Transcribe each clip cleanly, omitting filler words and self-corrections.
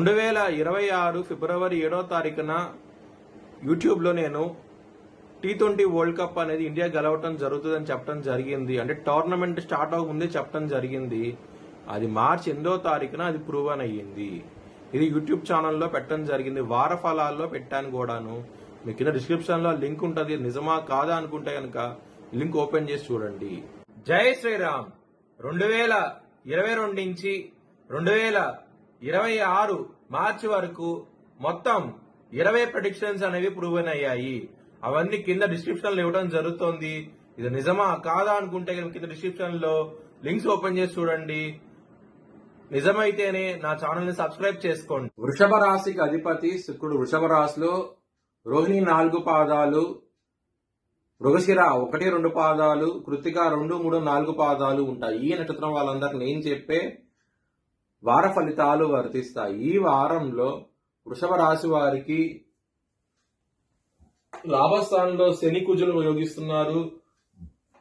2026 ఫిబ్రవరి 7వ తారీఖున యూట్యూబ్లో నేను T20 వరల్డ్ కప్ అనేది ఇండియా గెలవటం జరుగుతుందని చెప్పడం జరిగింది. అంటే టోర్నమెంట్ స్టార్ట్ అవ్వకముందే చెప్పడం జరిగింది. అది మార్చి 8వ తారీఖున అది ప్రూవన్ అయ్యింది. ఇది యూట్యూబ్ ఛానల్లో పెట్టడం జరిగింది. వార ఫలాల్లో పెట్టాను కూడాను. మీ కింద డిస్క్రిప్షన్లో లింక్ ఉంటుంది. నిజమా కాదా అనుకుంటే కనుక లింక్ ఓపెన్ చేసి చూడండి. జై శ్రీరామ్. 2022 నుంచి 2026 మార్చి వరకు మొత్తం 20 ప్రెడిక్షన్స్ అనేవి ప్రూవెన్ అయ్యాయి. అవన్నీ కింద డిస్క్రిప్షన్ లో ఇవ్వడం జరుగుతోంది. ఇది నిజమా కాదా అనుకుంటే కింద డిస్క్రిప్షన్ లో లింక్స్ ఓపెన్ చేసి చూడండి. నిజమైతేనే నా ఛానల్ ని సబ్స్క్రైబ్ చేసుకోండి. వృషభ రాశికి అధిపతి శుక్రుడు. వృషభ రాశిలో రోహిణి 4 పాదాలు, మృగశిర 1, 2 పాదాలు, కృత్తిక 2, 3, 4 పాదాలు ఉంటాయి. ఈ నక్షత్రం వాళ్ళందరికి నేను చెప్పే వార ఫలితాలు వర్తిస్తాయి. ఈ వారంలో వృషభ రాశి వారికి లాభస్థానంలో శని కుజులు యోగిస్తున్నారు,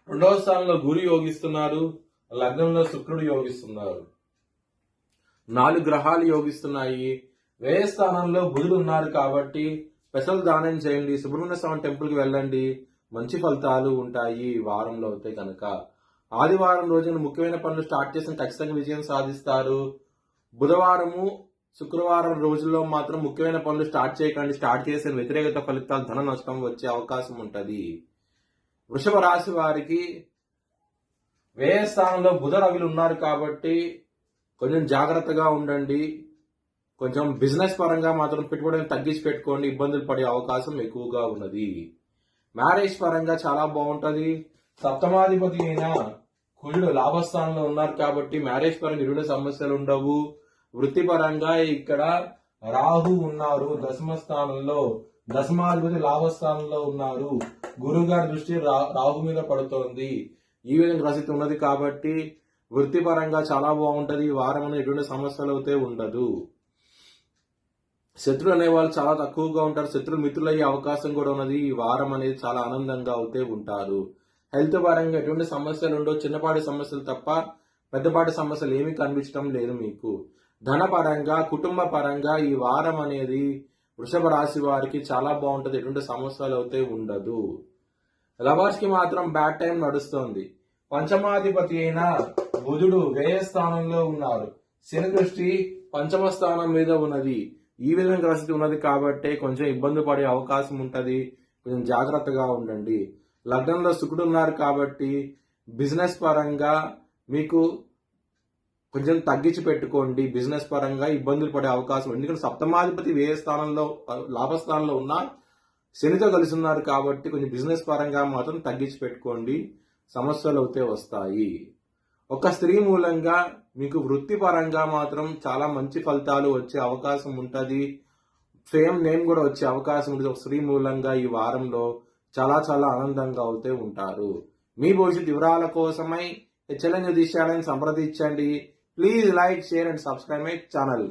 2వ స్థానంలో గురు యోగిస్తున్నారు, లగ్నంలో శుక్రుడు యోగిస్తున్నారు. 4 గ్రహాలు యోగిస్తున్నాయి. వ్యయ స్థానంలో బుధుడు ఉన్నారు కాబట్టి స్పెషల్ దానం చేయండి. సుబ్రహ్మణ్య స్వామి టెంపుల్ కి వెళ్ళండి. మంచి ఫలితాలు ఉంటాయి వారంలో అయితే కనుక. ఆదివారం రోజున ముఖ్యమైన పనులు స్టార్ట్ చేసిన ఖచ్చితంగా విజయం సాధిస్తారు. బుధవారము శుక్రవారం రోజుల్లో మాత్రం ముఖ్యమైన పనులు స్టార్ట్ చేయకండి. స్టార్ట్ చేసిన వ్యతిరేకత ఫలితాలు ధన నష్టం వచ్చే అవకాశం ఉంటుంది. వృషభ రాశి వారికి వ్యయ స్థానంలో బుధ రవిలు ఉన్నారు కాబట్టి కొంచెం జాగ్రత్తగా ఉండండి. కొంచెం బిజినెస్ పరంగా మాత్రం పెట్టుబడిని తగ్గించి పెట్టుకోండి. ఇబ్బందులు పడే అవకాశం ఎక్కువగా ఉన్నది. మ్యారేజ్ పరంగా చాలా బాగుంటది. సప్తమాధిపతి అయిన కుజుడు లాభస్థానంలో ఉన్నారు కాబట్టి మ్యారేజ్ పరంగా ఎటువంటి సమస్యలు ఉండవు. వృత్తిపరంగా ఇక్కడ రాహు ఉన్నారు దశమ స్థానంలో, దశమాధిపతి లాభస్థానంలో ఉన్నారు. గురువు గారి దృష్టి రాహు మీద పడుతోంది. ఈ విధంగా గ్రసిత ఉన్నది కాబట్టి వృత్తిపరంగా చాలా బాగుంటది. ఈ వారం అనేది ఎటువంటి సమస్యలు అయితే ఉండదు. శత్రులు అనే వాళ్ళు చాలా తక్కువగా ఉంటారు. శత్రులు మిత్రులయ్యే అవకాశం కూడా ఉన్నది. ఈ వారం అనేది చాలా ఆనందంగా అయితే ఉంటారు. హెల్త్ పరంగా ఎటువంటి సమస్యలు ఉండవు. చిన్నపాటి సమస్యలు తప్ప పెద్దపాటి సమస్యలు ఏమీ కనిపించడం లేదు మీకు. ధన పరంగా కుటుంబ పరంగా ఈ వారం అనేది వృషభ రాశి వారికి చాలా బాగుంటది. ఎటువంటి సమస్యలు అయితే ఉండదు. లవర్స్ కి మాత్రం బ్యాడ్ టైం నడుస్తోంది. పంచమాధిపతి అయిన బుధుడు వ్యయ స్థానంలో ఉన్నారు. శని దృష్టి పంచమ స్థానం మీద ఉన్నది. ఈ విధంగా గ్రసిత ఉన్నది కాబట్టి కొంచెం ఇబ్బంది పడే అవకాశం ఉంటది. కొంచెం జాగ్రత్తగా ఉండండి. లగ్నంలో శుక్రుడు ఉన్నారు కాబట్టి బిజినెస్ పరంగా మీకు కొంచెం తగ్గించి పెట్టుకోండి. బిజినెస్ పరంగా ఇబ్బందులు పడే అవకాశం. ఎందుకంటే సప్తమాధిపతి వ్యయ స్థానంలో లాభస్థానంలో ఉన్న శనితో కలిసి ఉన్నారు కాబట్టి కొంచెం బిజినెస్ పరంగా మాత్రం తగ్గించి పెట్టుకోండి. సమస్యలు అయితే వస్తాయి. ఒక స్త్రీ మూలంగా మీకు వృత్తిపరంగా మాత్రం చాలా మంచి ఫలితాలు వచ్చే అవకాశం ఉంటుంది. ఫేమ్ నేమ్ కూడా వచ్చే అవకాశం ఉంటుంది. ఒక స్త్రీ మూలంగా ఈ వారంలో చాలా చాలా ఆనందంగా అయితే ఉంటారు. మీ భవిష్యత్ వివరాల కోసమై హెచ్ఎల్ఎన్ జ్యోతిష్యాలయాన్ని సంప్రదించండి. Please like, share and subscribe my channel.